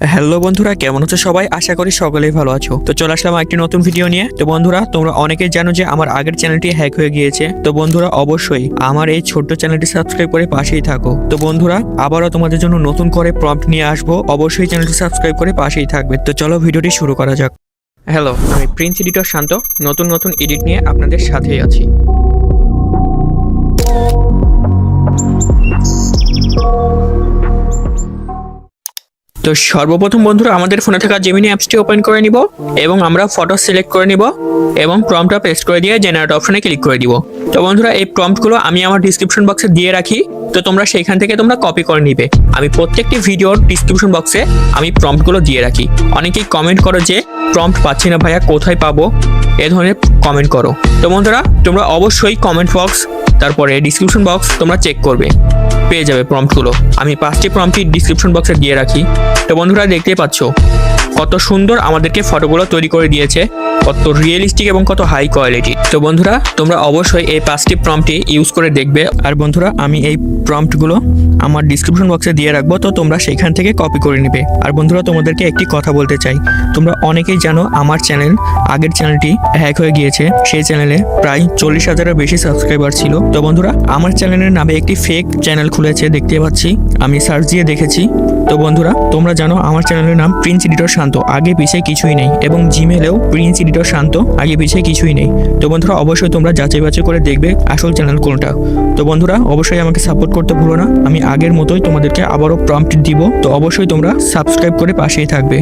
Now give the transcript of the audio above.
Hello বন্ধুরা, কেমন আছো সবাই? আশা করি সকলেই ভালো আছো। তো চলে আসলাম একটি নতুন ভিডিও নিয়ে। তো বন্ধুরা, তোমরা অনেকেই জানো যে আমার আগের চ্যানেলটি হ্যাক হয়ে গিয়েছে। তো বন্ধুরা, অবশ্যই আমার এই ছোট্ট চ্যানেলটি সাবস্ক্রাইব করে পাশেই থাকো। তো বন্ধুরা, আবারও তোমাদের জন্য নতুন করে প্রম্পট নিয়ে আসবো। অবশ্যই চ্যানেলটি সাবস্ক্রাইব করে পাশেই থাকবে। তো চলো ভিডিওটি শুরু করা যাক। হ্যালো, আমি প্রিন্স এডিটর শান্ত। নতুন এডিট নিয়ে আপনাদের সাথেই আছি। তো সর্বপ্রথম বন্ধুরা, আমাদের ফোনে থাকা জেমিনি অ্যাপসটি ওপেন করে নিব এবং আমরা ফটো সিলেক্ট করে নিব এবং প্রম্পটটা পেস্ট করে দিয়ে জেনারেট অপশনে ক্লিক করে দিব। তো বন্ধুরা, এই প্রম্পটগুলো আমি আমার ডিসক্রিপশন বক্সে দিয়ে রাখি। তো তোমরা সেইখান থেকে তোমরা কপি করে নিবে। আমি প্রত্যেকটি ভিডিওর ডিসক্রিপশন বক্সে আমি প্রম্পটগুলো দিয়ে রাখি। অনেকেই কমেন্ট করো যে প্রম্পট পাচ্ছি না ভাইয়া, কোথায় পাবো, এ ধরনের কমেন্ট করো। তো বন্ধুরা, তোমরা অবশ্যই কমেন্ট বক্স তারপরে ডিসক্রিপশন বক্স তোমরা চেক করবে, পেয়ে যাবে প্রম্পটগুলো। আমি 5টি প্রম্পটই ডিসক্রিপশন বক্সে দিয়ে রাখি। তো বন্ধুরা, দেখতেই পাচ্ছ কত সুন্দর আমাদেরকে ফটোগুলো তৈরি করে দিয়েছে, কত রিয়েলিস্টিক এবং কত হাই কোয়ালিটি। তো বন্ধুরা, তোমরা অবশ্যই এই 5টি প্রম্পটই ইউজ করে দেখবে। আর বন্ধুরা, আমি এই প্রম্পটগুলো আমার ডিসক্রিপশন বক্সে দিয়ে রাখবো, তো তোমরা সেখান থেকে কপি করে নিবে। আর বন্ধুরা, তোমাদেরকে একটি কথা বলতে চাই। তোমরা অনেকেই জানো আমার আগের চ্যানেলটি হ্যাক হয়ে গিয়েছে। সেই চ্যানেলে প্রায় 40,000-এর বেশি সাবস্ক্রাইবার ছিল। তো বন্ধুরা, আমার চ্যানেলের নামে একটি ফেক চ্যানেল খুলেছে, দেখতে পাচ্ছি, আমি সার্চ দিয়ে দেখেছি। তো বন্ধুরা, তোমরা জানো আমার চ্যানেলের নাম প্রিন্স এডিটর শান্ত, আগে পিছে কিছুই নেই, এবং জিমেলেও প্রিন্স এডিটর শান্ত, আগে পিছে কিছুই নেই। তো বন্ধুরা, অবশ্যই তোমরা যাচাই বাছাই করে দেখবে আসল চ্যানেল কোনটা। তো বন্ধুরা, অবশ্যই আমাকে সাপোর্ট করতে ভুলো না। আমি আগের মতোই তোমাদেরকে আবারও প্রম্পট দিব। তো অবশ্যই তোমরা সাবস্ক্রাইব করে পাশেই থাকবে।